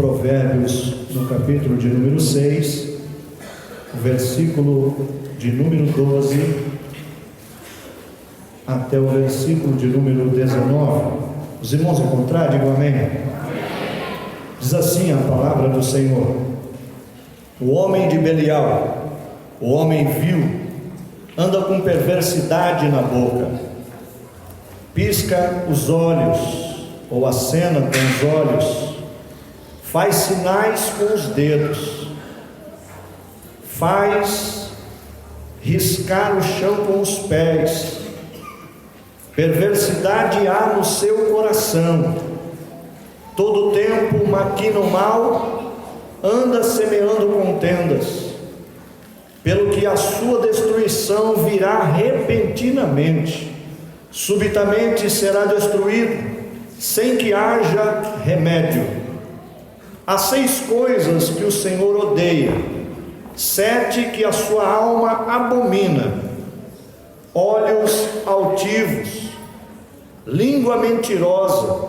Provérbios, no capítulo de número 6, o versículo de número 12 até o versículo de número 19. Os irmãos encontraram, digam amém. Diz assim a palavra do Senhor: o homem de Belial, o homem vil, anda com perversidade na boca, pisca os olhos, ou acena com os olhos, faz sinais com os dedos, faz riscar o chão com os pés. Perversidade há no seu coração, todo o tempo maquina o mal, anda semeando contendas, pelo que a sua destruição virá repentinamente, subitamente será destruído, sem que haja remédio. Há 6 coisas que o Senhor odeia, 7 que a sua alma abomina: olhos altivos, língua mentirosa,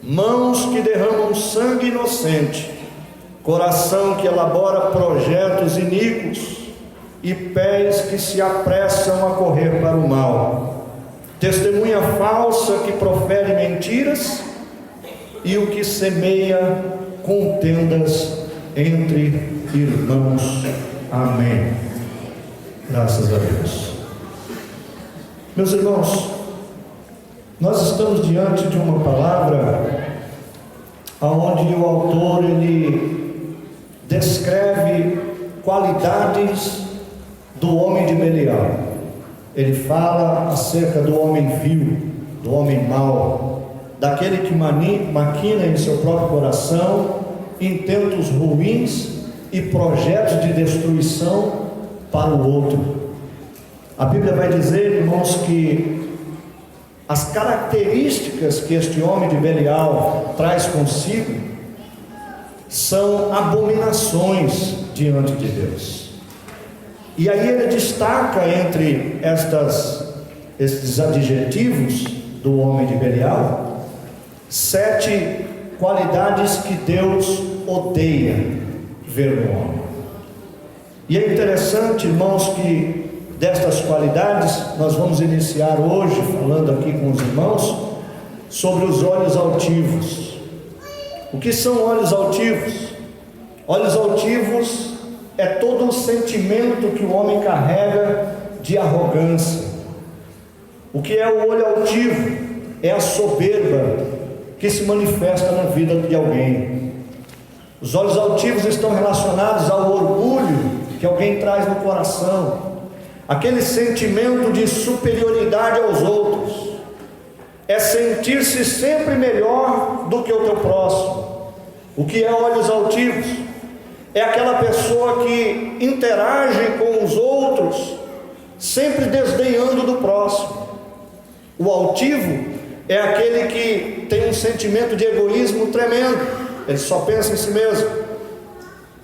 mãos que derramam sangue inocente, coração que elabora projetos iníquos e pés que se apressam a correr para o mal, testemunha falsa que profere mentiras e o que semeia contendas entre irmãos. Amém. Graças a Deus. Meus irmãos, nós estamos diante de uma palavra onde o autor ele descreve qualidades do homem de Belial. Ele fala acerca do homem vil, do homem mau, daquele que maquina em seu próprio coração intentos ruins e projetos de destruição para o outro. A Bíblia vai dizer, irmãos, que as características que este homem de Belial traz consigo são abominações diante de Deus. E aí ele destaca entre estes adjetivos do homem de Belial 7 qualidades que Deus odeia ver no homem. E é interessante, irmãos, que destas qualidades nós vamos iniciar hoje falando aqui com os irmãos sobre os olhos altivos. O que são olhos altivos? Olhos altivos é todo o sentimento que o homem carrega de arrogância. O que é o olho altivo? É a soberba que se manifesta na vida de alguém. Os olhos altivos estão relacionados ao orgulho que alguém traz no coração, aquele sentimento de superioridade aos outros, é sentir-se sempre melhor do que o teu próximo. O que é olhos altivos? É aquela pessoa que interage com os outros, sempre desdenhando do próximo. O altivo é aquele que tem um sentimento de egoísmo tremendo, ele só pensa em si mesmo.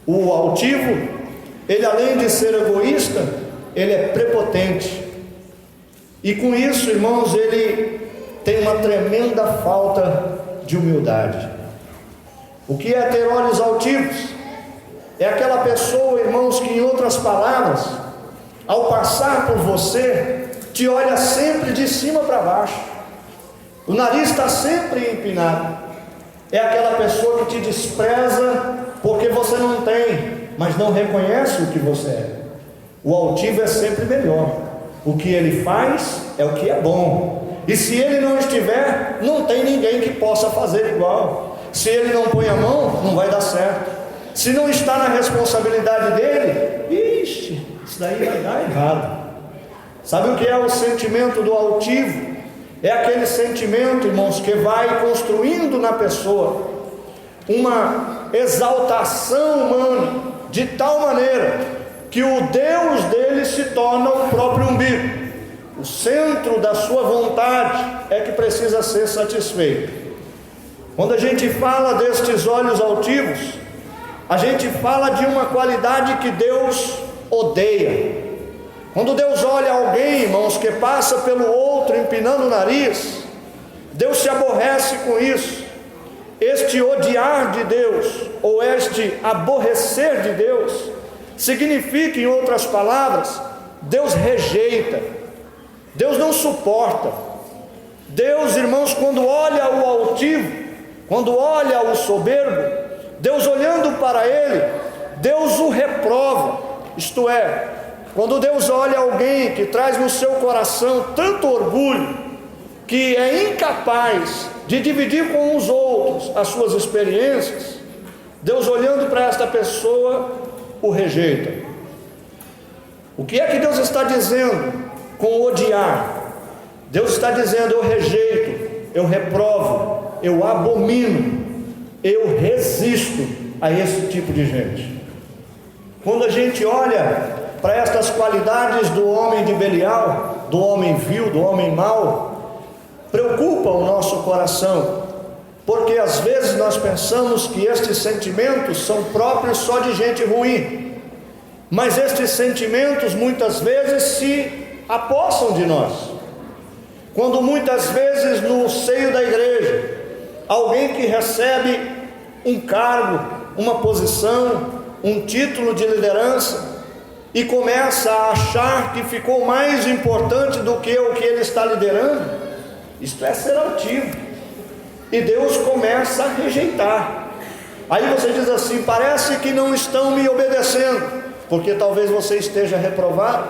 O altivo, ele além de ser egoísta, ele é prepotente, e com isso, irmãos, ele tem uma tremenda falta de humildade. O que é ter olhos altivos? É aquela pessoa, irmãos, que, em outras palavras, ao passar por você, te olha sempre de cima para baixo, o nariz está sempre empinado. É aquela pessoa que te despreza porque você não tem, mas não reconhece o que você é. O altivo é sempre melhor. O que ele faz é o que é bom, e se ele não estiver, não tem ninguém que possa fazer igual. Se ele não põe a mão, não vai dar certo. Se não está na responsabilidade dele, ixi, isso daí vai dar errado. Sabe o que é o sentimento do altivo? É aquele sentimento, irmãos, que vai construindo na pessoa uma exaltação humana, de tal maneira que o Deus dele se torna o próprio umbigo. O centro da sua vontade é que precisa ser satisfeito. Quando a gente fala destes olhos altivos, a gente fala de uma qualidade que Deus odeia. Quando Deus olha alguém, irmãos, que passa pelo outro empinando o nariz, Deus se aborrece com isso. este odiar de Deus, ou este aborrecer de Deus, significa, em outras palavras, Deus rejeita, Deus não suporta. Deus, irmãos, quando olha o altivo, quando olha o soberbo, Deus olhando para ele, Deus o reprova. Isto é, quando Deus olha alguém que traz no seu coração tanto orgulho, que é incapaz de dividir com os outros as suas experiências, Deus olhando para esta pessoa, o rejeita. O que é que Deus está dizendo com odiar? Deus está dizendo: eu rejeito, eu reprovo, eu abomino, eu resisto a esse tipo de gente. Quando a gente olha para estas qualidades do homem de Belial, do homem vil, do homem mau, preocupa o nosso coração, porque às vezes nós pensamos que estes sentimentos são próprios só de gente ruim, mas estes sentimentos muitas vezes se apossam de nós. Quando muitas vezes no seio da igreja, alguém que recebe um cargo, uma posição, um título de liderança, e começa a achar que ficou mais importante do que o que ele está liderando, isto é ser altivo, e Deus começa a rejeitar. Aí você diz assim: parece que não estão me obedecendo, porque talvez você esteja reprovado,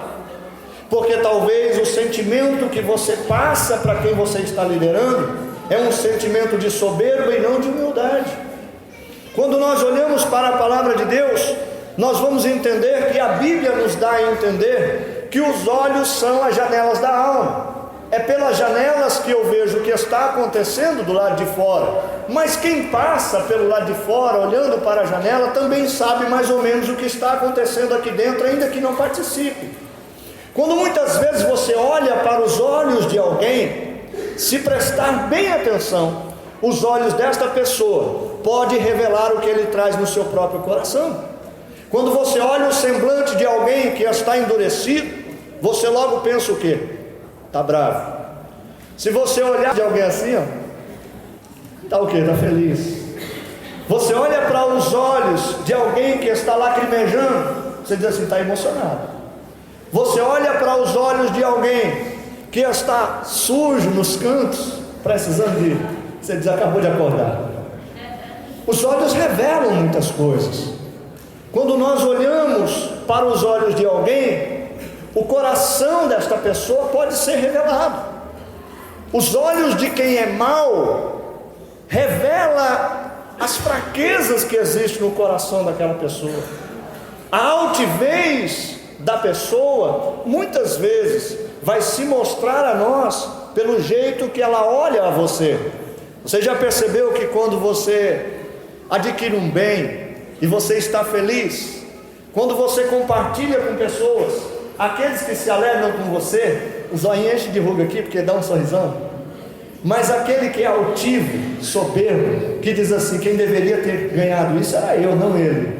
porque talvez o sentimento que você passa para quem você está liderando é um sentimento de soberba e não de humildade. Quando nós olhamos para a palavra de Deus, nós vamos entender que a Bíblia nos dá a entender que os olhos são as janelas da alma. É pelas janelas que eu vejo o que está acontecendo do lado de fora, mas quem passa pelo lado de fora, olhando para a janela, também sabe mais ou menos o que está acontecendo aqui dentro, ainda que não participe. Quando muitas vezes você olha para os olhos de alguém, se prestar bem atenção, os olhos desta pessoa pode revelar o que ele traz no seu próprio coração. Quando você olha o semblante de alguém que está endurecido, você logo pensa o quê? Está bravo. Se você olhar de alguém assim, está o quê? Está feliz. Você olha para os olhos de alguém que está lacrimejando, você diz assim: está emocionado. Você olha para os olhos de alguém que está sujo nos cantos, precisando de, você diz: acabou de acordar. Os olhos revelam muitas coisas. Quando nós olhamos para os olhos de alguém, o coração desta pessoa pode ser revelado. Os olhos de quem é mau revela as fraquezas que existem no coração daquela pessoa. A altivez da pessoa muitas vezes vai se mostrar a nós pelo jeito que ela olha a você. Você já percebeu que quando você adquire um bem e você está feliz, quando você compartilha com pessoas, aqueles que se alegram com você, o zoinho enche de ruga aqui porque dá um sorrisão, mas aquele que é altivo, soberbo, que diz assim: quem deveria ter ganhado isso era eu, não ele,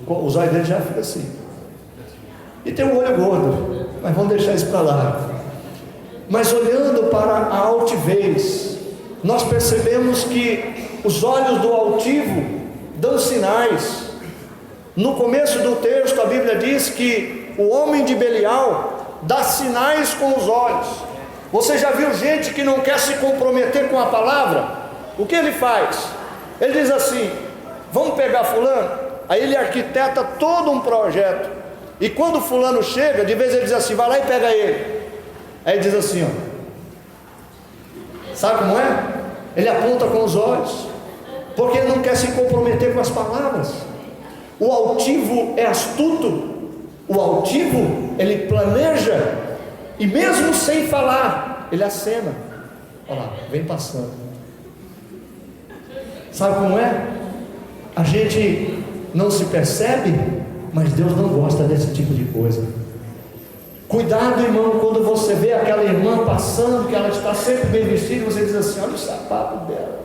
o zóio dele já fica assim. E tem um olho gordo, mas vamos deixar isso para lá. Mas olhando para a altivez, nós percebemos que os olhos do altivo dão sinais. No começo do texto a Bíblia diz que o homem de Belial dá sinais com os olhos. Você já viu gente que não quer se comprometer com a palavra? O que ele faz? Ele diz assim: vamos pegar fulano. Aí ele arquiteta todo um projeto, e quando fulano chega, de vez ele diz assim: vai lá e pega ele. Aí ele diz assim, sabe como é? Ele aponta com os olhos, porque ele não quer se comprometer com as palavras. O altivo é astuto, o altivo ele planeja, e mesmo sem falar, ele acena. Olha lá, vem passando. Sabe como é? A gente não se percebe, mas Deus não gosta desse tipo de coisa. Cuidado, irmão, quando você vê aquela irmã passando, que ela está sempre bem vestida, você diz assim: olha o sapato dela,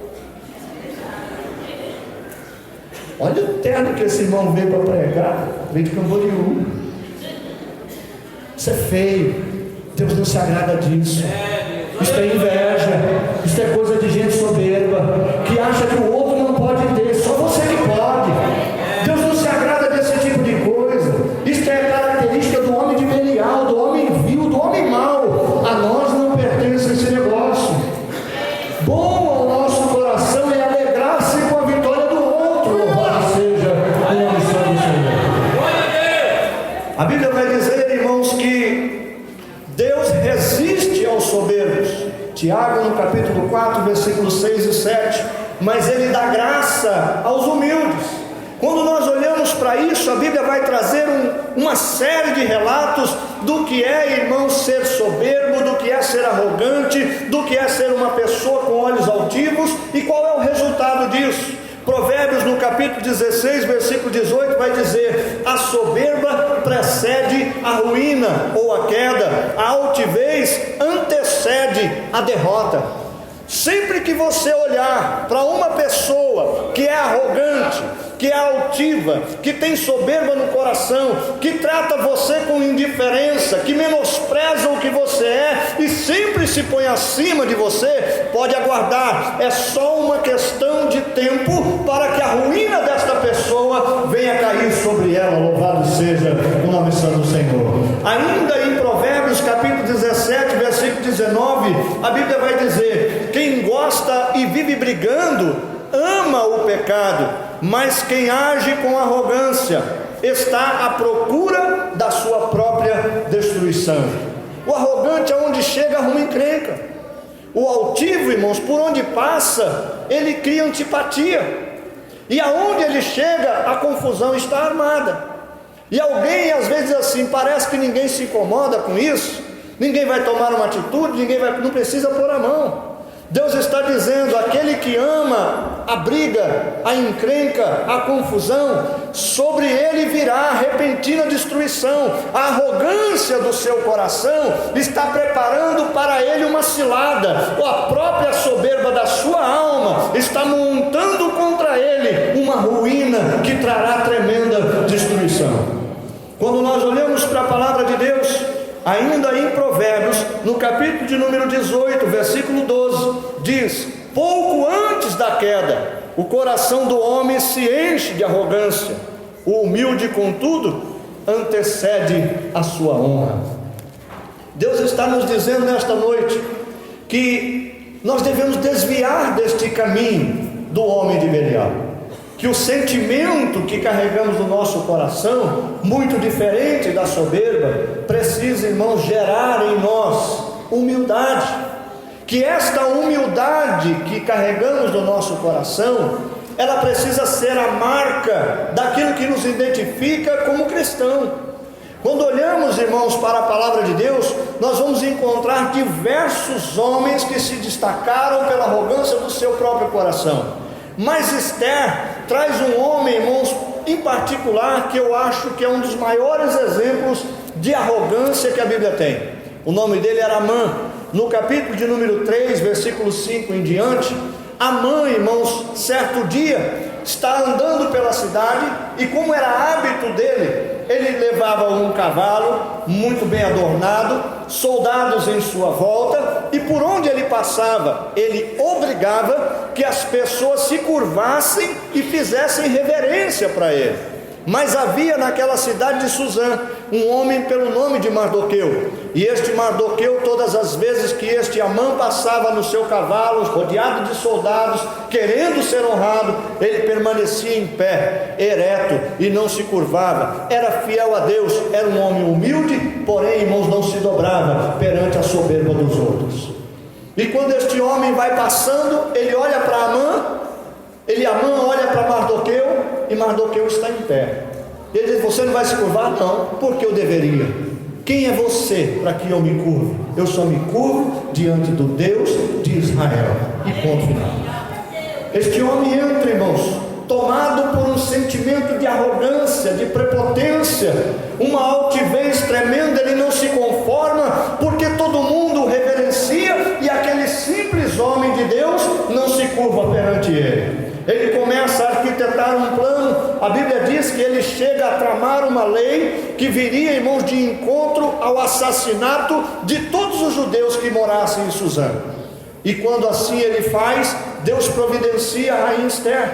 olha o terno que esse irmão veio para pregar, veio de Camboriú. Isso é feio, Deus não se agrada disso. Isso é inveja, isso é coisa de gente soberba, que acha Deus resiste aos soberbos. Tiago, no capítulo 4, versículos 6 e 7. Mas Ele dá graça aos humildes. Quando nós olhamos para isso, a Bíblia vai trazer uma série de relatos do que é, irmãos, ser soberbo, do que é ser arrogante, do que é ser uma pessoa com olhos altivos e qual é o resultado disso. Provérbios, no capítulo 16, versículo 18, vai dizer: a soberba precede a ruína ou a queda, a altivez antecede a derrota. Sempre que você olhar para uma pessoa que é arrogante, que é altiva, que tem soberba no coração, que trata você com indiferença, que menospreza o que você é e sempre se põe acima de você, pode aguardar, é só uma questão de tempo para que a ruína desta pessoa venha cair sobre ela. Louvado seja o nome santo do Senhor. Ainda em Provérbios capítulo 17, versículo 19, a Bíblia vai dizer: quem gosta e vive brigando ama o pecado, mas quem age com arrogância está à procura da sua própria destruição. O arrogante, aonde chega, arruma encrenca. O altivo, irmãos, por onde passa, ele cria antipatia. E aonde ele chega, a confusão está armada. E alguém às vezes diz assim: parece que ninguém se incomoda com isso, ninguém vai tomar uma atitude, não precisa pôr a mão. Deus está dizendo: aquele que ama a briga, a encrenca, a confusão, sobre ele virá a repentina destruição. A arrogância do seu coração está preparando para ele uma cilada, ou a própria soberba da sua alma está montando contra ele uma ruína que trará tremenda destruição. Quando nós olhamos para a palavra de Deus, ainda em Provérbios, no capítulo de número 18, versículo 12, diz: pouco antes da queda, o coração do homem se enche de arrogância, o humilde, contudo, antecede a sua honra. Deus está nos dizendo nesta noite que nós devemos desviar deste caminho do homem de Belial, que o sentimento que carregamos no nosso coração, muito diferente da soberba, precisa, irmãos, gerar em nós humildade. Que esta humildade que carregamos no nosso coração, ela precisa ser a marca daquilo que nos identifica como cristão. Quando olhamos, irmãos, para a palavra de Deus, nós vamos encontrar diversos homens que se destacaram pela arrogância do seu próprio coração. Mas Esther traz um homem, irmãos, em particular, que eu acho que é um dos maiores exemplos de arrogância que a Bíblia tem. O nome dele era Amã. No capítulo de número 3, versículo 5 em diante, Amã, irmãos, certo dia está andando pela cidade, e como era hábito dele, ele levava um cavalo muito bem adornado, soldados em sua volta, e por onde ele passava, ele obrigava que as pessoas se curvassem e fizessem reverência para ele. Mas havia naquela cidade de Suzã um homem pelo nome de Mardoqueu, e este Mardoqueu, todas as vezes que este Amã passava no seu cavalo, rodeado de soldados, querendo ser honrado, ele permanecia em pé, ereto, e não se curvava. Era fiel a Deus, era um homem humilde, porém, irmãos, não se dobrava perante a soberba dos outros. E quando este homem vai passando, ele olha para Amã, Amã olha para Mardoqueu, e Mardoqueu está em pé. Ele diz: você não vai se curvar? Não. Porque eu deveria? Quem é você para que eu me curve? Eu só me curvo diante do Deus de Israel. E ponto final. Este homem entra, irmãos, tomado por um sentimento de arrogância, de prepotência, uma altivez tremenda. Ele não se conforma porque todo mundo o reverencia, e aquele simples homem de Deus não se curva perante ele. Ele começa a arquitetar um plano. A Bíblia diz que ele chega a tramar uma lei que viria, irmãos, de encontro ao assassinato de todos os judeus que morassem em Suzã. E quando assim ele faz, Deus providencia a rainha Esther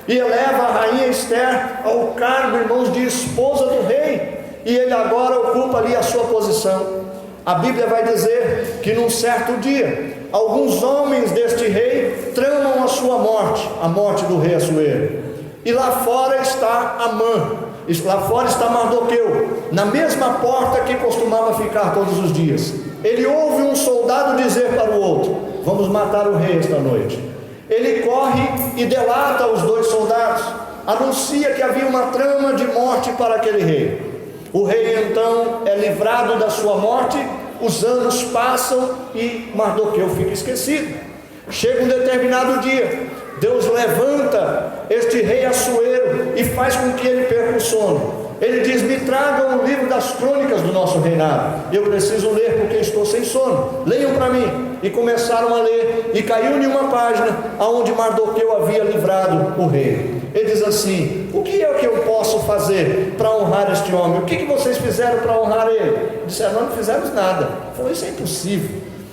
e eleva a rainha Esther ao cargo, irmãos, de esposa do rei, e ele agora ocupa ali a sua posição. A Bíblia vai dizer que num certo dia, alguns homens deste rei tramam a sua morte, a morte do rei Assuero. E lá fora está Amã, Lá fora está Mardoqueu, na mesma porta que costumava ficar todos os dias. Ele ouve um soldado dizer para o outro: vamos matar o rei esta noite. Ele corre e delata os dois soldados, anuncia que havia uma trama de morte para aquele rei. O rei então é livrado da sua morte, os anos passam e Mardoqueu fica esquecido. Chega um determinado dia, Deus levanta este rei Assuero e faz com que ele perca o sono. Ele diz: me tragam o livro das crônicas do nosso reinado, eu preciso ler porque estou sem sono, leiam para mim. E começaram a ler, e caiu em uma página onde Mardoqueu havia livrado o rei. Ele diz assim: o que é que eu posso fazer para honrar este homem? O que vocês fizeram para honrar ele? Disseram: nós não fizemos nada. Ele falou: isso é impossível,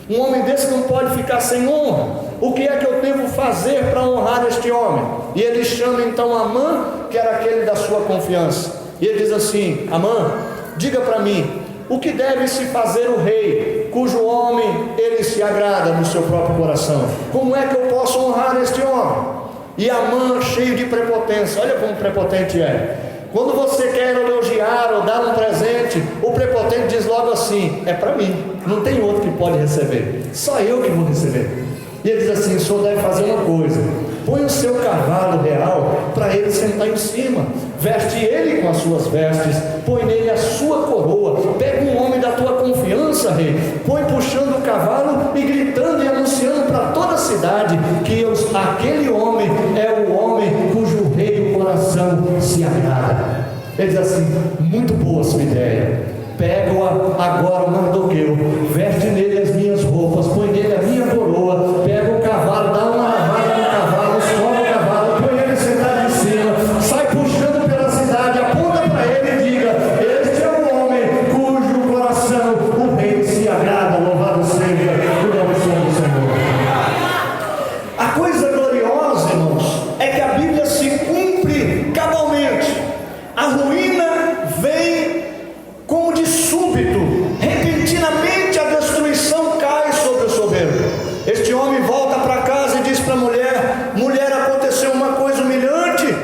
um homem desse não pode ficar sem honra. O que é que eu devo fazer para honrar este homem? E ele chama então Amã, que era aquele da sua confiança, e ele diz assim: Amã, diga para mim, o que deve se fazer o rei, cujo homem ele se agrada no seu próprio coração? Como é que eu posso honrar este homem? E Amã, cheio de prepotência, olha como prepotente é. Quando você quer elogiar ou dar um presente, o prepotente diz logo assim: é para mim, não tem outro que pode receber, só eu que vou receber. E ele diz assim: o senhor deve fazer uma coisa, põe o seu cavalo real para ele sentar em cima, veste ele com as suas vestes, põe nele a sua coroa, pega um homem da tua confiança, rei, põe puxando o cavalo e gritando e anunciando para toda a cidade que aquele homem é o homem cujo rei o coração se agrada. Ele diz assim: muito boa sua ideia, pega-o agora, Mardoqueu, veste nele as minhas roupas, põe nele a minha coroa, pega o cavalo, dá uma lavada no cavalo, escova o cavalo, põe ele sentado em cima, sai puxando pela cidade, aponta para ele e diga: este é o homem cujo coração o rei se agrada. Louvado seja o nome do Senhor. A coisa gloriosa, irmãos, é que a Bíblia se cumpre cabalmente. A ruína vem como de súbito, repentinamente a destruição cai sobre o soberbo. Este homem volta para casa e diz para a mulher: mulher, aconteceu uma coisa humilhante.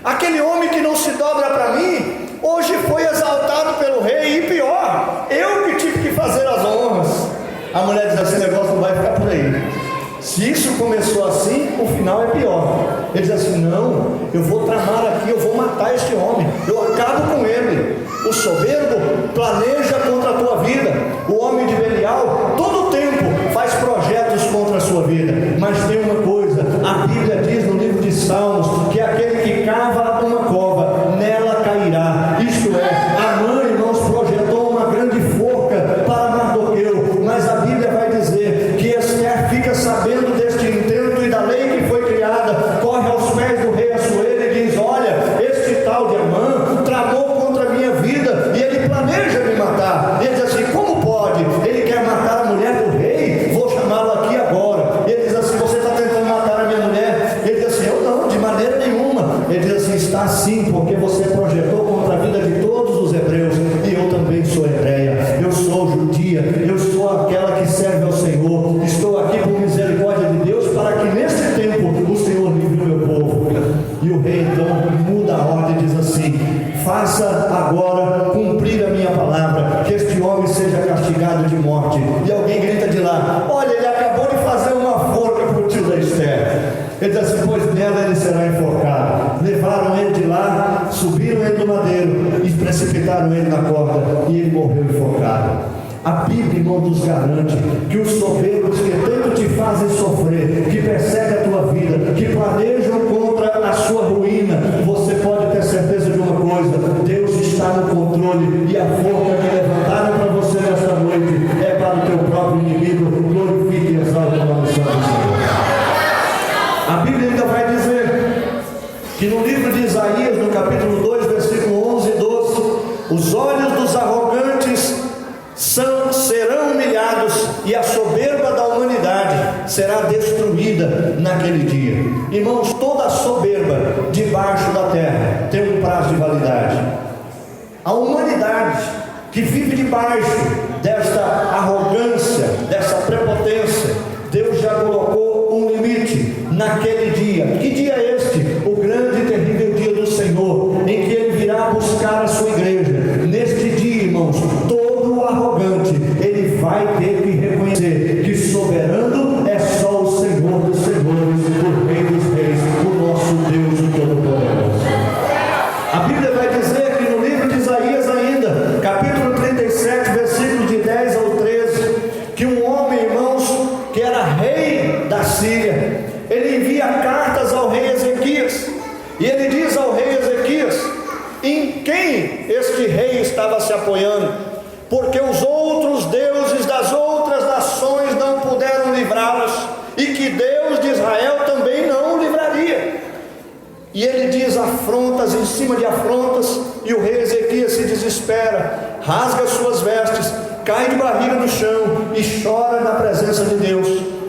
Aquele homem que não se dobra para mim, hoje foi exaltado pelo rei, e pior, eu que tive que fazer as honras. A mulher diz assim: esse negócio não vai ficar por aí. Se isso começou assim, o final é pior. Ele diz assim: não, eu vou tramar aqui, eu vou matar este homem, eu acabo com ele. O soberbo planeja contra a tua vida. O homem de Belial, todo o tempo, faz projetos contra a sua vida. Mas tem uma coisa, a Bíblia diz no livro de Salmos, que aquele que cava uma cova, nela cairá. Isto é, Amã, irmãos, projetou uma grande forca para Mardoqueu. Mas a Bíblia vai dizer que Esther fica sabendo deste intento e da lei que foi criada, corre aos pés do rei Assuero e diz: olha, este tal de Amã tramou contra a minha vida e ele planeja me matar. Ele diz assim: como pode? Ele quer matar a mulher do rei? Vou chamá-lo aqui agora. Ele diz assim: você está tentando matar a minha mulher? Ele diz assim: eu não, de maneira nenhuma. Ele diz assim: está sim, porque você projetou contra a vida de todos os hebreus, e eu também sou hebreia, eu sou judia, eu sou aquela que serve ao Senhor. Estou aqui por misericórdia de Deus, para que nesse tempo o Senhor livre o meu povo. E o rei então muda a ordem e diz assim: faça agora cumprir a minha palavra, que este homem seja castigado de morte. E alguém grita de lá: olha, ele acabou de fazer uma forca para o tio da Esther. Ele diz assim: pois nela ele será enforcado. Levaram ele de lá, subiram ele no madeiro e precipitaram ele na corda, e ele morreu enforcado. A Bíblia, irmão, nos garante que os soberbos que tanto te fazem sofrer, que perseguem a tua vida, que planejam contra a sua ruína, você pode ter certeza de uma coisa: Deus está no controle, e a forca que levantaram para você nesta noite é para o teu próprio inimigo. Glorifique e exalte o nome do Senhor. A Bíblia ainda vai dizer que no livro de Isaías, no capítulo 2, versículo 11 e 12, os olhos dos arrogantes serão humilhados, e a soberba da humanidade será destruída naquele dia. Irmãos, toda soberba debaixo da terra tem um prazo de validade. A humanidade que vive debaixo desta arrogância, dessa prepotência, Deus já colocou um limite naquele dia. Que dia é este? O grande e terrível dia do Senhor, em que Ele virá buscar ele vai ter que reconhecer que soberano é só o Senhor dos senhores, o Rei dos reis, o nosso Deus o Todo-Poderoso. A Bíblia vai dizer que no livro de Isaías ainda, capítulo 37, versículos de 10 ao 13, que um homem, irmãos, que era rei da Síria, ele envia cartas ao rei Ezequias, e ele diz ao rei Ezequias em quem este rei estava se apoiando, porque os outros deuses das outras nações não puderam livrá-los, e que Deus de Israel também não o livraria. E ele diz afrontas em cima de afrontas, e o rei Ezequias se desespera, rasga suas vestes, cai de barriga no chão e chora na presença de Deus.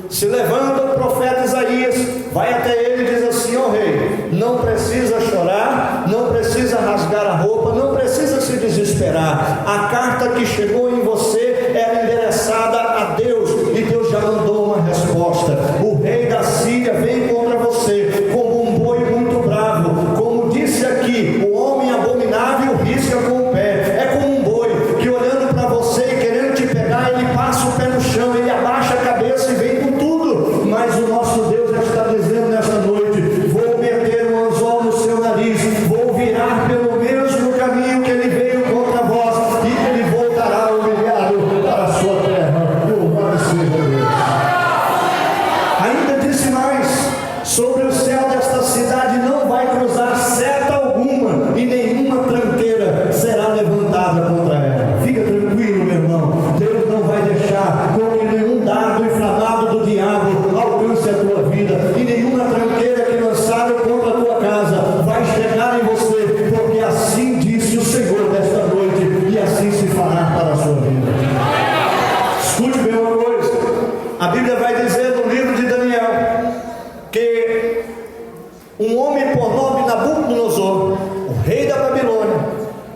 Se levanta o profeta Isaías, vai até ele e diz assim: ó rei, não precisa chorar, não precisa rasgar a roupa, não precisa se desesperar. A carta que chegou em você era endereçada a Deus, e Deus já mandou uma resposta. O rei da Síria vem contra você como um boi muito bravo, como disse aqui, o homem abominável risca com o pé. É como um boi que olhando para você e querendo te pegar, ele passa o pé no chão, ele abaixa a cabeça e vem com tudo. Mas o nosso Deus já está dizendo nesta noite: vou meter um anzol no seu nariz, vou virar pelo mesmo caminho que ele veio contra vós, e ele voltará humilhado para a sua terra. Louvado seja Deus. Ainda disse mais: sobre o céu desta cidade não vai cruzar seta alguma, e nenhuma tranqueira será levantada contra ela. Fica tranquilo, meu irmão, Deus não vai deixar com que nenhum dardo inflamado do diabo alcance a tua vida, e nenhuma tranqueira que lançaram contra a tua casa vai chegar em você, porque assim disse o Senhor desta noite, e assim se fará para a sua vida. Escute bem uma coisa: a Bíblia vai dizer no livro de Daniel que um homem por nome Nabucodonosor, o rei da Babilônia,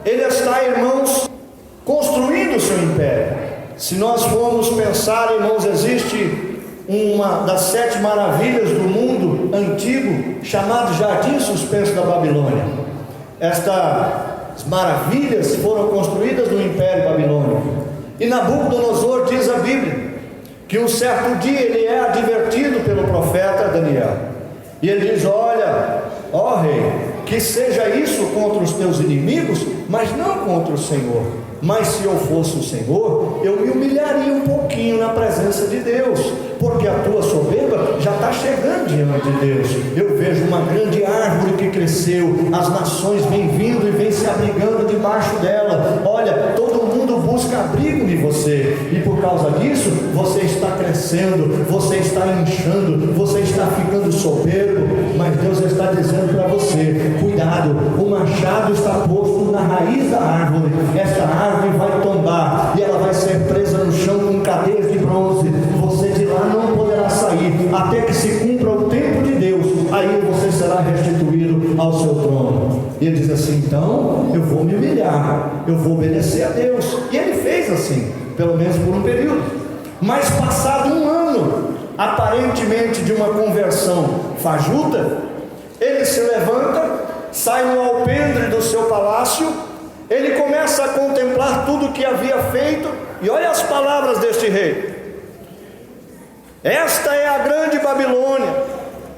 ele está, irmãos, construindo o seu império. Se nós formos pensar, irmãos, existe uma das 7 maravilhas do mundo antigo, chamado Jardim Suspenso da Babilônia. Estas maravilhas foram construídas no Império Babilônico. E Nabucodonosor, diz a Bíblia, que um certo dia ele é advertido pelo profeta Daniel, e ele diz: olha, ó rei, que seja isso contra os teus inimigos, mas não contra o Senhor. Mas se eu fosse o Senhor, eu me humilharia um pouquinho na presença de Deus, porque a tua soberba já está chegando diante de Deus. Eu vejo uma grande árvore que cresceu, as nações vêm vindo e vêm se abrigando debaixo dela. Olha, todo mundo busca abrigo em você, e por causa disso você está crescendo, você está inchando, você está ficando soberbo. Mas Deus está dizendo para você: cuidado, o machado está posto na raiz da árvore. Esta árvore vai tombar e ela vai ser presa no chão com cadeias de bronze. Você de lá não poderá sair até que se cumpra o tempo de Deus. Aí você será restituído ao seu trono. E ele diz assim: então eu vou me humilhar, eu vou obedecer a Deus. E ele fez assim, pelo menos por um período. Mas passado um ano, aparentemente de uma conversão fajuta, ele se levanta, sai no alpendre do seu palácio, ele começa a contemplar tudo o que havia feito, e olha as palavras deste rei: esta é a grande Babilônia,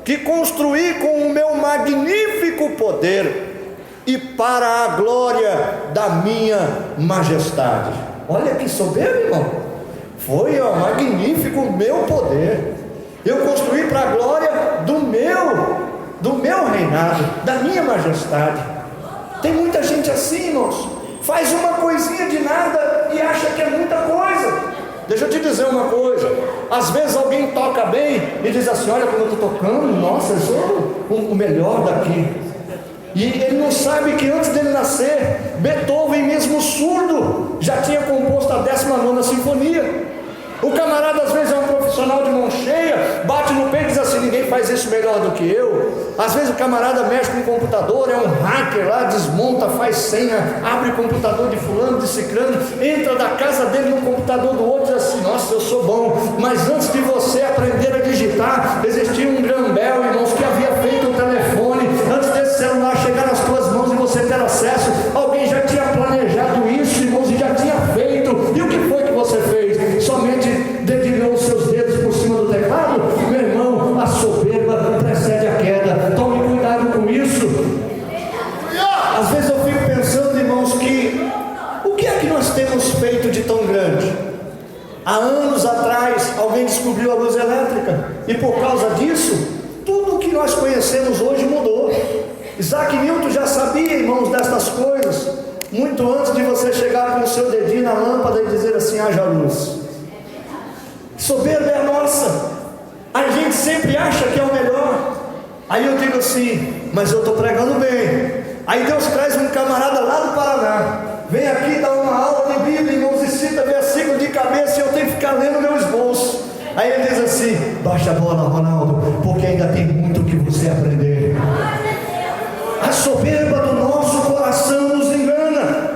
que construí com o meu magnífico poder, e para a glória da minha majestade. Olha que soberbo, irmão. Foi magnífico o meu poder, eu construí para a glória do meu reinado, da minha majestade. Tem muita gente assim, irmãos, faz uma coisinha de nada e acha que é muita coisa. Deixa eu te dizer uma coisa: às vezes alguém toca bem e diz assim: olha como eu estou tocando, nossa, eu sou o melhor daqui. E ele não sabe que antes dele nascer, Beethoven, mesmo surdo, já tinha composto a 19ª Sinfonia. O camarada às vezes é um profissional de mão cheia, bate no peito e diz assim: ninguém faz isso melhor do que eu. Às vezes o camarada mexe com o computador, é um hacker lá, desmonta, faz senha, abre o computador de fulano, de ciclano, entra da casa dele no computador do outro e diz assim: nossa, eu sou bom. Mas antes de você aprender a digitar, existia um Graham Bell, irmãos, que havia feito um telefone. Antes desse celular chegar nas tuas mãos e você ter acesso, alguém já tinha planejado isso, irmãos, e já tinha feito. E o que foi que você fez? Há anos atrás, alguém descobriu a luz elétrica, e por causa disso, tudo o que nós conhecemos hoje mudou. Isaac Newton já sabia, irmãos, destas coisas, muito antes de você chegar com o seu dedinho na lâmpada e dizer assim: haja luz. Soberba é a nossa, a gente sempre acha que é o melhor. Aí eu digo assim: mas eu estou pregando bem. Aí Deus traz um camarada lá do Paraná, vem aqui dar uma aula de Bíblia, irmãos, e cita versículo de cabeça, e eu tenho que ficar lendo meu esboço. Aí ele diz assim: baixa a bola, Ronaldo, porque ainda tem muito que você aprender. A soberba do nosso coração nos engana.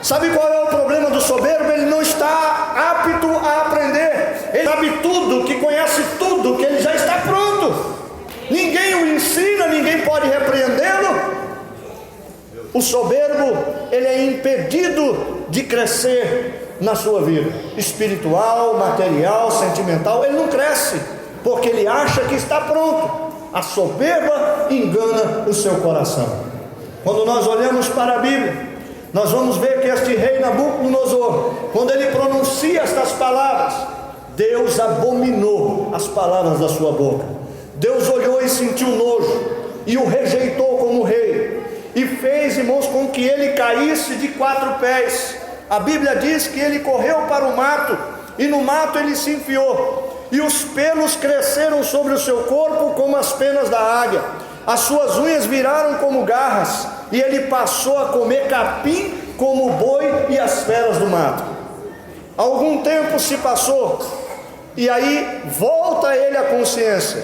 Sabe qual é o problema do soberbo? Ele não está apto a aprender. Ele sabe tudo, que conhece tudo, que ele já está pronto. Ninguém o ensina, ninguém pode repreendê-lo. O soberbo, ele é impedido de crescer na sua vida espiritual, material, sentimental. Ele não cresce, porque ele acha que está pronto. A soberba engana o seu coração. Quando nós olhamos para a Bíblia, nós vamos ver que este rei Nabucodonosor, quando ele pronuncia estas palavras, Deus abominou as palavras da sua boca. Deus olhou e sentiu nojo, e o rejeitou como rei, e fez, irmãos, com que ele caísse de 4 pés. A Bíblia diz que ele correu para o mato, e no mato ele se enfiou, e os pelos cresceram sobre o seu corpo como as penas da águia, as suas unhas viraram como garras, e ele passou a comer capim como o boi e as feras do mato. Algum tempo se passou, e aí volta ele à consciência.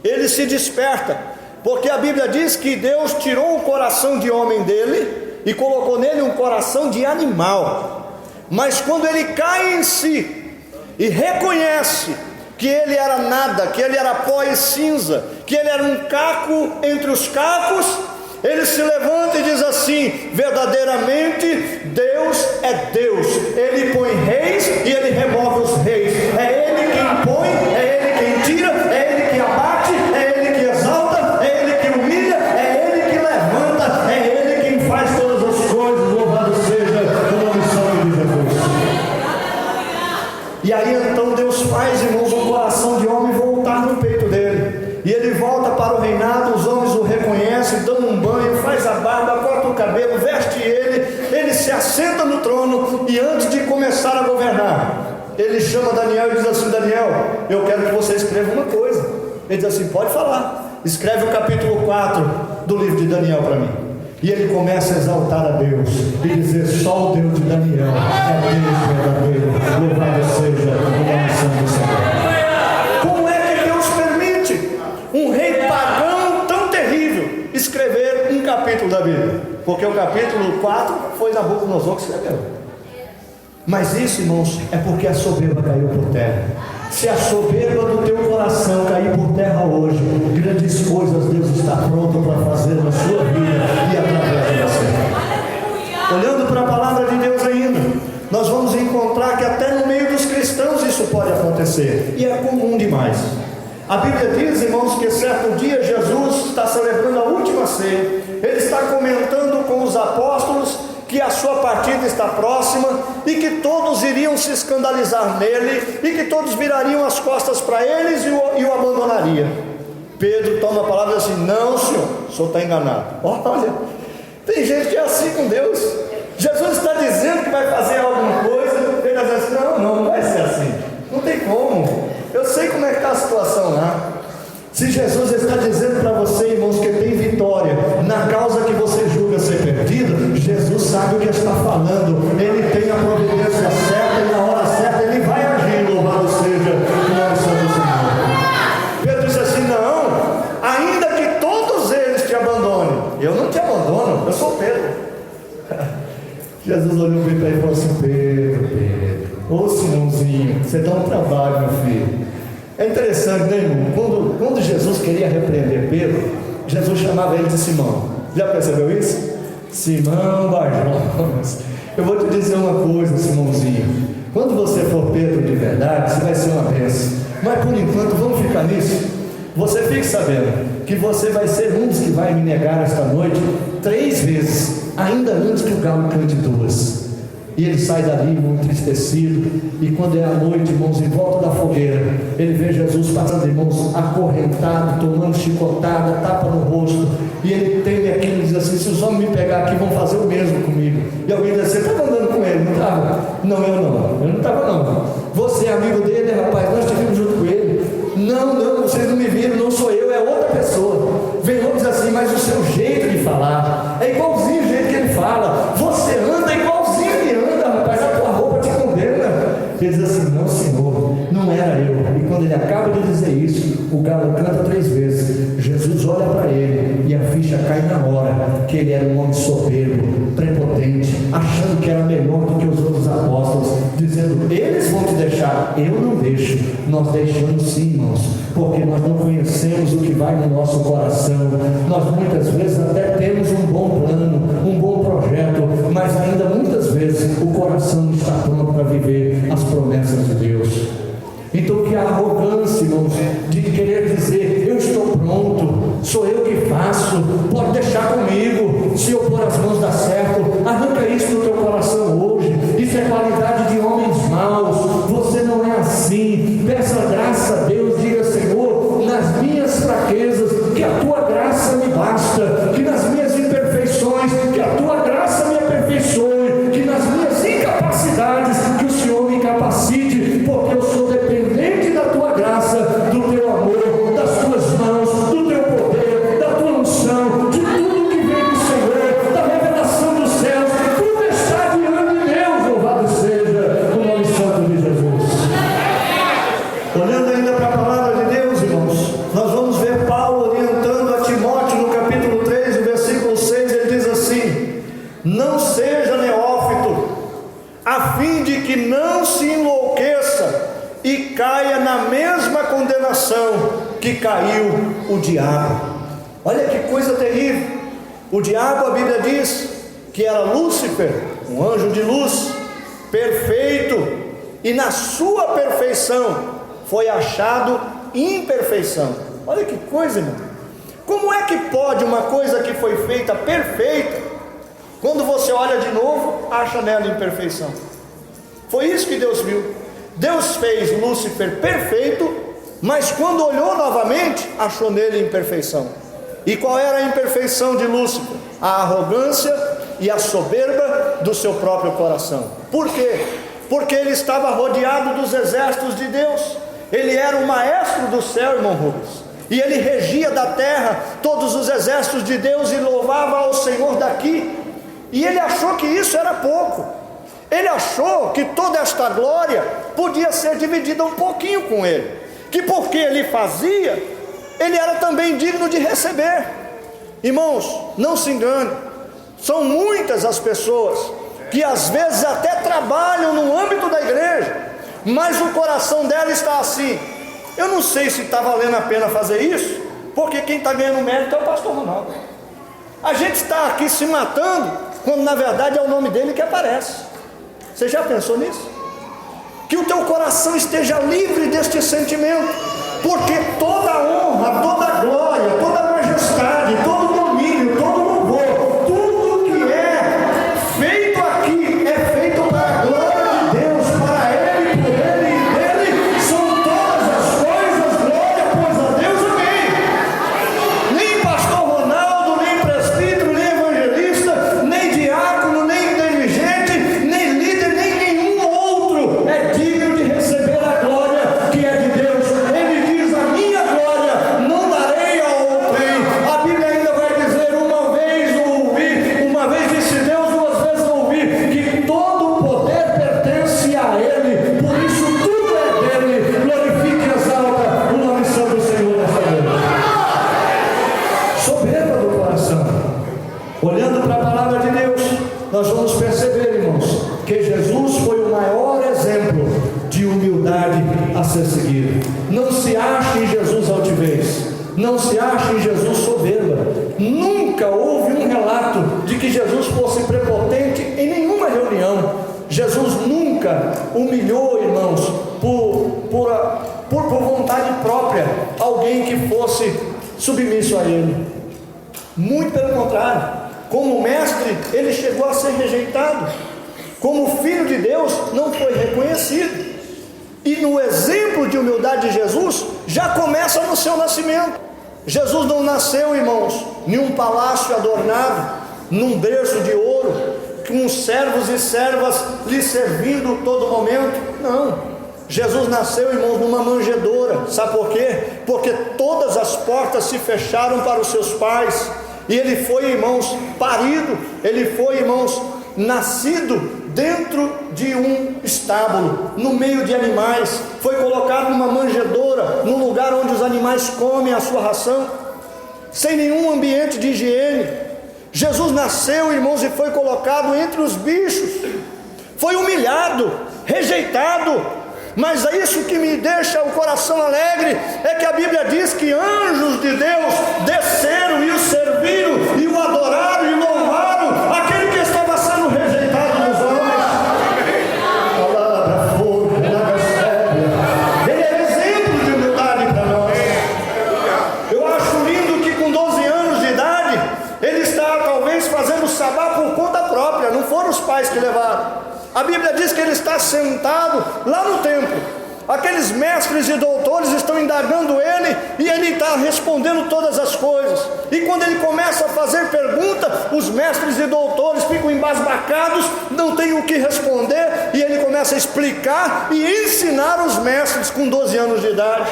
Ele se desperta, porque a Bíblia diz que Deus tirou o coração de homem dele e colocou nele um coração de animal. Mas quando ele cai em si e reconhece que ele era nada, que ele era pó e cinza, que ele era um caco entre os cacos, ele se levanta e diz assim: verdadeiramente Deus é Deus. Ele põe reis e ele remove os reis. É ele quem põe, é ele quem tira, é ele que abate, é ele que exalta, é ele que humilha, é ele que levanta, é ele quem faz todas as coisas. Louvado seja o nome santo de Jesus. E aí então Deus faz, irmãos, o coração de homem voltar no peito dele, e ele volta para o reinado. Os homens o reconhecem, dão um banho, faz a barba, corta o cabelo, veste ele se assenta no trono, e antes de começar a governar, ele chama Daniel e diz assim: Daniel, eu quero que você escreva uma coisa. Ele diz assim: pode falar. Escreve o capítulo 4 do livro de Daniel para mim. E ele começa a exaltar a Deus e dizer: só o Deus de Daniel é Deus verdadeiro. Louvado seja o nome santo do Senhor. Como é que Deus permite um rei pagão tão terrível escrever um capítulo da Bíblia? Porque o capítulo 4 foi Nabucodonosor que escreveu. Mas isso, irmãos, é porque a soberba caiu por terra. Se a soberba do teu coração cair por terra hoje, grandes coisas Deus está pronto para fazer na sua vida e através de você. Olhando para a palavra de Deus ainda, nós vamos encontrar que até no meio dos cristãos isso pode acontecer, e é comum demais. A Bíblia diz, irmãos, que certo dia Jesus está celebrando a última ceia. Ele está comentando com os apóstolos que a sua partida está próxima, e que todos iriam se escandalizar nele, e que todos virariam as costas para eles e o abandonariam. Pedro toma a palavra e diz assim: não, senhor, o senhor está enganado. Olha, tem gente que é assim com Deus. Jesus está dizendo que vai fazer alguma coisa, ele diz assim: não vai ser assim, não tem como, eu sei como é que está a situação lá. Se Jesus está dizendo para você, irmãos, que tem vitória na causa que você julga ser perdida, Jesus sabe o que está falando. Ele tem a providência certa, e na hora certa Ele vai agir. Louvado seja o nome santo do Senhor. Pedro disse assim: não, ainda que todos eles te abandonem, eu não te abandono, eu sou Pedro. Jesus olhou para ele e falou assim: Pedro, ô Simãozinho, você dá um trabalho, meu filho. É interessante, né, irmão? Quando Jesus queria repreender Pedro, Jesus chamava ele de Simão. Já percebeu isso? Simão Barjonas. Eu vou te dizer uma coisa, Simãozinho: quando você for Pedro de verdade, você vai ser uma bênção. Mas por enquanto, vamos ficar nisso. Você fique sabendo que você vai ser um dos que vai me negar esta noite 3 vezes, ainda antes que o galo cante 2. E ele sai dali, irmão, entristecido. E quando é a noite, irmãos, em volta da fogueira, ele vê Jesus passando, irmãos, acorrentado, tomando chicotada, tapa no rosto. E ele teme aquilo e diz assim: se os homens me pegar aqui, vão fazer o mesmo comigo. E alguém diz assim: você estava andando com ele, não estava? Não, eu não estava não. Você é amigo dele, rapaz? Nós estivemos junto com ele. Não, vocês não me viram, não sou eu, é outra pessoa. Vem outro e diz assim: mas o seu jeito de falar é igualzinho o jeito que ele fala. Você anda igualzinho ele anda, rapaz, a tua roupa te condena. Ele diz assim: não, Senhor, não era eu. E quando ele acaba de dizer isso, o galo canta 3 vezes. Jesus olha para ele e a ficha cai na hora que ele era um homem soberbo, prepotente, achando que era melhor do que os outros apóstolos, dizendo: eles vão te deixar. Eu não deixo. Nós deixamos sim, irmãos, porque nós não conhecemos o que vai no nosso coração. Nós muitas vezes até temos um bom plano, um bom projeto, mas ainda muitas vezes o coração não está pronto para viver as promessas de Deus. Então, que a arrogância, irmãos, de querer dizer: eu estou pronto, sou eu que faço, pode deixar comigo, se eu pôr as mãos dá certo. Arranca isso do teu coração hoje. Isso é qualidade de homens maus. Você não é assim. Peça graça a Deus, diga: Senhor, nas minhas fraquezas, que a tua graça me basta, que nas minhas imperfeições, que a tua graça me aperfeiçoe, que nas minhas incapacidades, que o Senhor me capacite, porque eu sou dependente da tua graça, do teu amor, das tuas mãos, do teu poder, da tua unção, de tudo que vem do Senhor, da revelação dos céus. Tudo está diante de Deus. Louvado seja o nome santo de Jesus. Olhando ainda para a palavra de Deus, irmãos, nós vamos ver Paulo orientando a Timóteo no capítulo 3, no versículo 6. Ele diz assim: não seja neófito, a fim de que não se enlouqueça e caia na mesma condenação que caiu o diabo. Olha que coisa terrível. O diabo, a Bíblia diz que era Lúcifer, um anjo de luz, perfeito, e na sua perfeição foi achado imperfeição. Olha que coisa, irmão. Como é que pode uma coisa que foi feita perfeita, quando você olha de novo, acha nela imperfeição? Foi isso que Deus viu. Deus fez Lúcifer perfeito, mas quando olhou novamente, achou nele imperfeição. E qual era a imperfeição de Lúcifer? A arrogância e a soberba do seu próprio coração. Por quê? Porque ele estava rodeado dos exércitos de Deus. Ele era o maestro do céu, irmão Rubens, e ele regia da terra todos os exércitos de Deus e louvava ao Senhor daqui. E ele achou que isso era pouco. Ele achou que toda esta glória podia ser dividida um pouquinho com ele, que porque ele fazia, ele era também digno de receber. Irmãos, não se engane, são muitas as pessoas que às vezes até trabalham no âmbito da igreja, mas o coração dela está assim: eu não sei se está valendo a pena fazer isso, porque quem está ganhando mérito é o pastor Ronaldo. A gente está aqui se matando, quando na verdade é o nome dele que aparece. Você já pensou nisso? Que o teu coração esteja livre deste sentimento, porque toda honra, toda glória, toda majestade, todo domínio, todo louvor, tudo que é feito aqui é feito para a glória de Deus, para Ele, por Ele e dele são todas as coisas, glória, pois a Deus, amém. Nem pastor Ronaldo, nem presbítero, nem evangelista, nem diácono, nem inteligente, nem líder, nem nenhum outro é digno de receber a glória que é de Deus. Ele diz: a minha glória não darei a outrem. A Bíblia ainda vai dizer: uma vez ouvi, uma vez disse Deus, 2 vezes ouvi, que todo o poder pertence a Ele, por isso tudo é dele. Glorifique e exalta o nome santo do Senhor nesta noite. Soberba do coração. Olhando para a palavra de Deus, nós vamos perceber, irmãos, que Jesus foi o maior exemplo de humildade a ser seguido. Não se ache em Jesus altivez, não se ache em Jesus soberba. Nunca houve um relato de que Jesus fosse prepotente em nenhuma reunião. Jesus nunca humilhou, irmãos, por vontade própria, alguém que fosse submisso a Ele. Muito pelo contrário, como mestre, Ele chegou a ser rejeitado. como filho de Deus, não foi reconhecido. E no exemplo de humildade de Jesus, já começa no seu nascimento. Jesus não nasceu, irmãos, em um palácio adornado, num berço de ouro, com servos e servas lhe servindo todo momento. Não. Jesus nasceu, irmãos, numa manjedoura. Sabe por quê? Porque todas as portas se fecharam para os seus pais. E ele foi, irmãos, parido. Ele foi, irmãos, nascido dentro de um estábulo, no meio de animais. Foi colocado numa manjedoura, num lugar onde os animais comem a sua ração, sem nenhum ambiente de higiene. Jesus nasceu, irmãos, e foi colocado entre os bichos. Foi humilhado, rejeitado. Mas é isso que me deixa o coração alegre, é que a Bíblia diz que anjos de Deus desceram e o serviram, e o adoraram e louvaram, aquele que estava sendo rejeitado dos homens. Ele é exemplo de humildade para nós. Eu acho lindo que com 12 anos de idade, ele está talvez fazendo sabá por conta própria, não foram os pais que levaram. A Bíblia diz que ele está sentado lá no templo. Aqueles mestres e doutores estão indagando ele, e ele está respondendo todas as coisas. E quando ele começa a fazer pergunta, os mestres e doutores ficam embasbacados, não têm o que responder, e ele começa a explicar e ensinar os mestres com 12 anos de idade.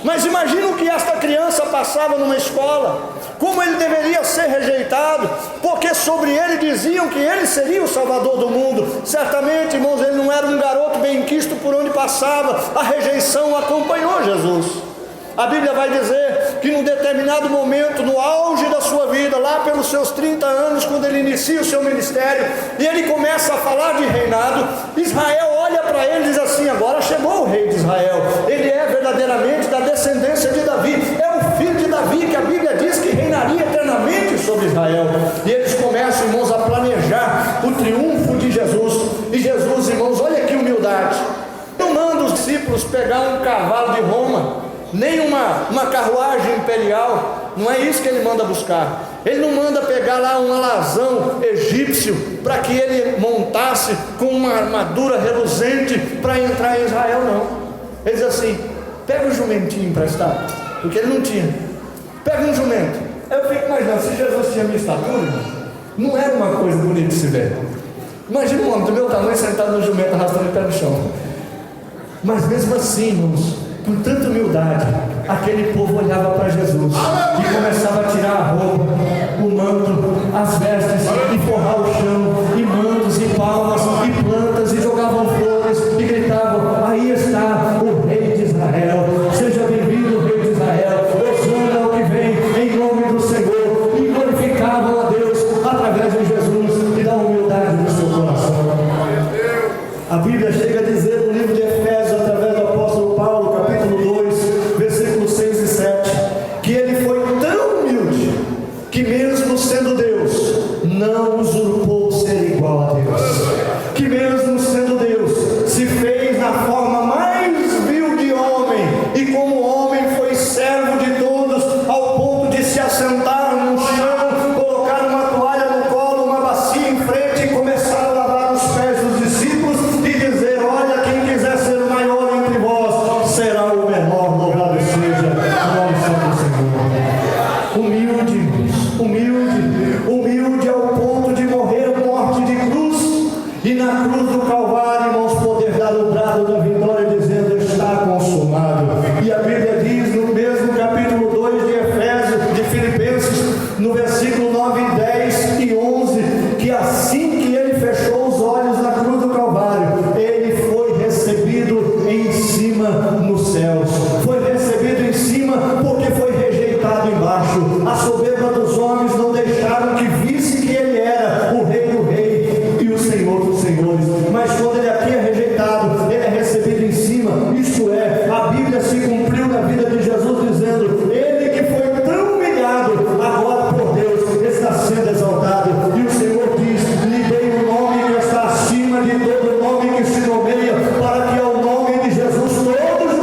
Mas imagina o que esta criança passava numa escola, como ele deveria ser rejeitado, porque sobre ele diziam que ele seria o Salvador do mundo. Certamente, irmãos, ele não era um garoto bem-quisto por onde passava, a rejeição acompanhou Jesus. A Bíblia vai dizer que num determinado momento, no auge da sua vida, lá pelos seus 30 anos, quando ele inicia o seu ministério, e ele começa a falar de reinado, Israel olha para ele e diz assim: agora chegou o rei de Israel, ele é verdadeiramente da descendência de Davi, é o filho de Davi, que a Bíblia diz que reinaria eternamente sobre Israel. E eles começam, irmãos, a planejar o triunfo de Jesus. E Jesus, irmãos, olha que humildade, não manda os discípulos pegar um cavalo de Roma, nem uma carruagem imperial. Não é isso que ele manda buscar. Ele não manda pegar lá um alazão egípcio para que ele montasse com uma armadura reluzente para entrar em Israel, não. Ele diz assim: pega um jumentinho emprestado, porque ele não tinha. Pega um jumento. Eu fico imaginando, se Jesus tinha minha estatura, não era uma coisa bonita de se ver. Imagina um homem do meu tamanho sentado no jumento, arrastando o pé no chão. Mas mesmo assim, irmãos, com tanta humildade, aquele povo olhava para Jesus e começava a tirar a roupa, o manto, as vestes, e forrar o chão, e mantos, e palmas, e plantas, e jogavam flores, e gritavam: aí está o rei de Israel, seja bem-vindo o rei de Israel, Hosana ao que vem, em nome do Senhor. E glorificavam a Deus através de Jesus e da humildade do seu coração. A Bíblia chega a dizer no livro de Efésios, através do apóstolo Paulo, capítulo 2, versículos 6 e 7, que ele foi tão humilde, que mesmo sendo Deus, não usurpou ser igual a Deus, que mesmo sendo Deus, se fez na forma mais vil de homem, e como homem foi servo de todos, ao ponto de se assentar no chão, colocar uma toalha no colo, uma bacia em frente, e começar a lavar os pés dos discípulos, e dizer: olha, quem quiser ser o maior entre vós, será o menor, louvado seja o nome santo do Senhor. Humilde, humilde, humilde ao ponto de morrer morte de cruz, e na cruz do Calvário, irmãos, poder dar o brado da vitória, dizendo: está consumado. E a Bíblia diz no mesmo capítulo 2 de Efésios, de Filipenses, no versículo 9, 10 e 11, que assim que ele fechou os olhos na cruz do Calvário, ele foi recebido em cima nos céus. Foi recebido em cima porque foi rejeitado embaixo. A soberba dos homens não deixaram que visse que ele era o rei do rei e o senhor dos senhores. Mas quando ele aqui é rejeitado, ele é recebido em cima. Isto é, a Bíblia se cumpriu na vida de Jesus, dizendo: ele que foi tão humilhado, agora por Deus está sendo exaltado. E o Senhor diz: lhe dei um nome que está acima de todo nome que se nomeia, para que ao nome de Jesus todos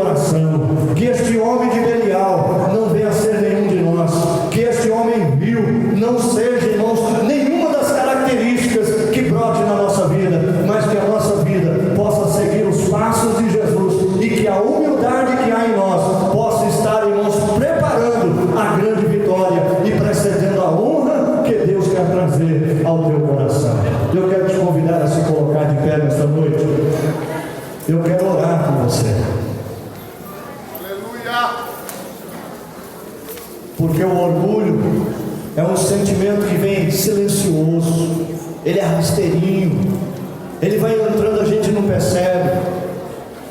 coração, que este homem de Belial não venha a ser nenhum de nós, que este homem vil não seja, irmãos, nenhuma das características que brote na nossa vida, mas que a nossa vida possa seguir os passos de Jesus e que a humildade que há em nós possa estar, irmãos, preparando a grande vitória e precedendo a honra que Deus quer trazer ao teu coração. Eu quero te convidar a se colocar de pé nesta noite. Eu quero orar por você. Aleluia! Porque o orgulho é um sentimento que vem silencioso, ele é rasteirinho, ele vai entrando, a gente não percebe.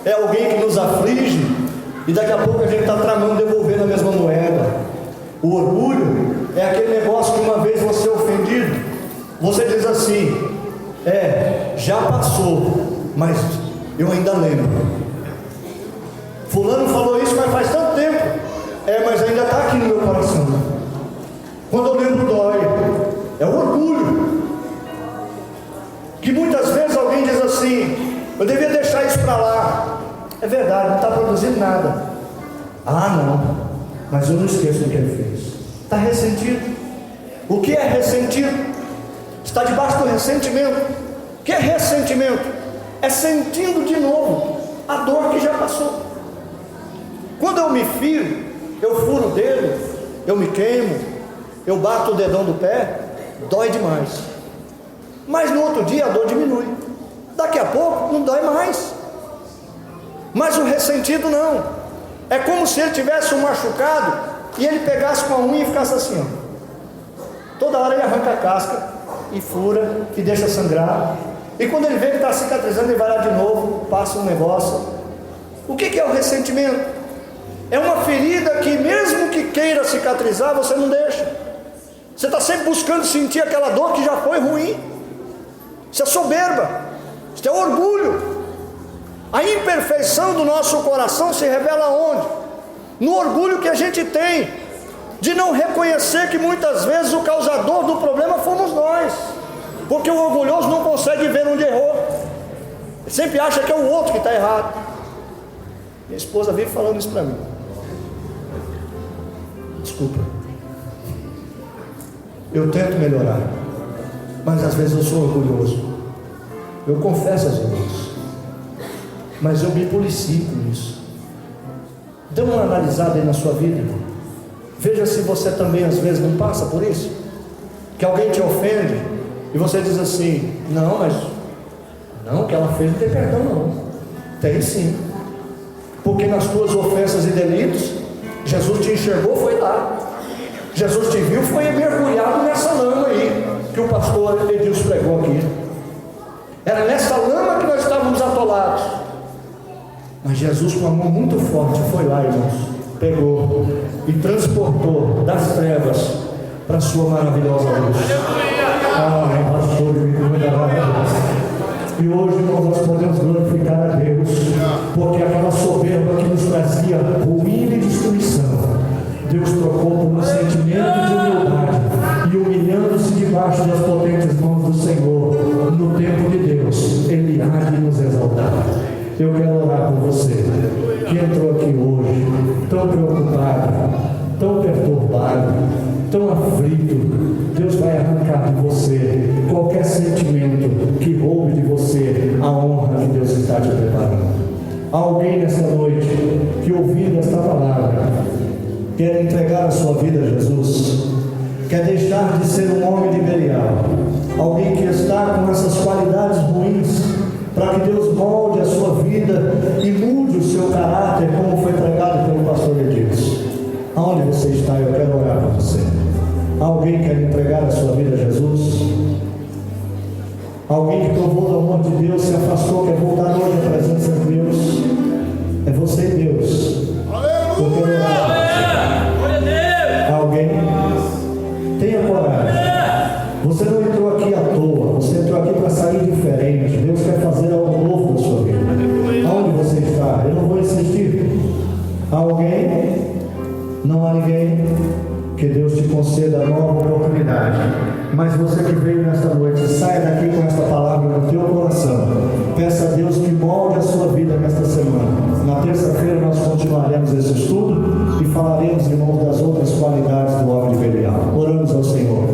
É alguém que nos aflige e daqui a pouco a gente está tramando devolver na mesma moeda. O orgulho é aquele negócio que uma vez você é ofendido, você diz assim: já passou, mas eu ainda lembro. Fulano falou isso, mas faz tanto tempo. Mas ainda está aqui no meu coração. Quando eu lembro, dói. É o orgulho. Que muitas vezes alguém diz assim: eu devia deixar isso para lá. É verdade, não está produzindo nada. Não, mas eu não esqueço do que ele fez. Está ressentido. O que é ressentido? Está debaixo do ressentimento. O que é ressentimento? É sentindo de novo a dor que já passou. Quando eu me firo, eu furo o dedo, eu me queimo, eu bato o dedão do pé, dói demais. Mas no outro dia a dor diminui. Daqui a pouco não dói mais. Mas o ressentido não. É como se ele tivesse um machucado e ele pegasse com a unha e ficasse assim, toda hora ele arranca a casca e fura, que deixa sangrar. E quando ele vê que está cicatrizando, ele vai lá de novo, passa um negócio. O que é o ressentimento? É uma ferida que mesmo que queira cicatrizar, você não deixa. Você está sempre buscando sentir aquela dor que já foi ruim. Isso é soberba, isso é orgulho. A imperfeição do nosso coração se revela onde? No orgulho que a gente tem de não reconhecer que muitas vezes o causador do problema fomos nós, porque o orgulhoso não consegue ver onde errou, ele sempre acha que é o outro que está errado. Minha esposa vive falando isso para mim. Desculpa, eu tento melhorar, mas às vezes eu sou orgulhoso, eu confesso às vezes, mas eu me policio com isso. Dê uma analisada aí na sua vida, veja se você também às vezes não passa por isso, que alguém te ofende e você diz assim: não, mas não, o que ela fez não tem perdão não. Tem sim, porque nas tuas ofensas e delitos Jesus te enxergou, foi lá. Jesus te viu, foi mergulhado nessa lama aí que o pastor Edilson pregou aqui. Era nessa lama que nós estávamos atolados, mas Jesus, com a mão muito forte, foi lá, irmãos, pegou e transportou das trevas para a sua maravilhosa luz. Pastor, e hoje, irmãos, nós podemos glorificar a Deus, porque aquela soberba que nos trazia ruína e destruição, Deus trocou por um sentimento de humildade, e humilhando-se debaixo das potentes mãos do Senhor, no tempo de Deus, Ele há de nos exaltar. Eu quero orar por você que entrou aqui hoje tão preocupado, tão perturbado, tão aflito. Deus vai arrancar de você qualquer sentimento que roube de você a honra que Deus está te preparando. Alguém nessa noite que, ouvindo esta palavra, quer entregar a sua vida a Jesus, quer deixar de ser um homem de Belial, alguém que está com essas qualidades ruins, para que Deus molde a sua vida e mude o seu caráter, como foi pregado pelo pastor Edilson. Aonde você está, eu quero orar por você. Alguém quer entregar a sua vida a Jesus? Alguém que provou do amor de Deus, se afastou, quer voltar hoje à presença de Deus? É você e Deus. Eu quero orar por você. Alguém? Tenha coragem. Você não entrou aqui à toa, você entrou aqui para sair diferente. Deus quer fazer algo novo na sua vida. Aonde você está? Eu não vou insistir. Alguém? Não há ninguém. Que Deus te conceda a nova oportunidade. Mas você que veio nesta noite, saia daqui com esta palavra no teu coração. Peça a Deus que molde a sua vida nesta semana. Na terça-feira nós continuaremos esse estudo e falaremos, irmãos, das outras qualidades do homem de Belial. Oramos ao Senhor.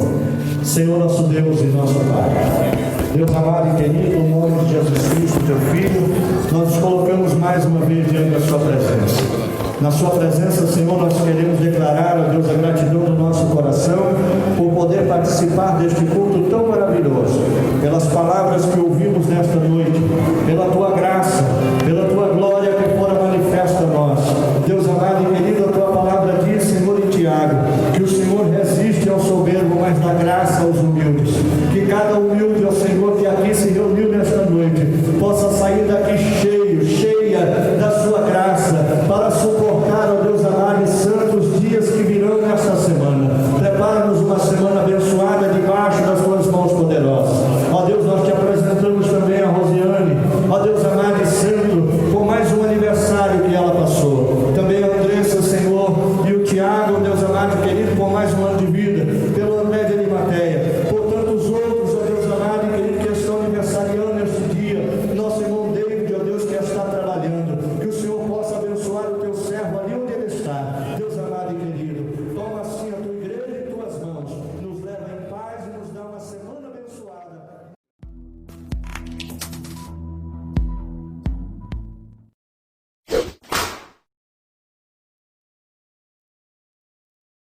Senhor, nosso Deus e nosso Pai, Deus amado e querido, no nome de Jesus Cristo, teu Filho, nós nos colocamos mais uma vez diante da sua presença. Na sua presença, Senhor, nós queremos declarar a Deus a gratidão do nosso coração por poder participar deste culto tão maravilhoso, pelas palavras que ouvimos nesta noite, pela tua graça,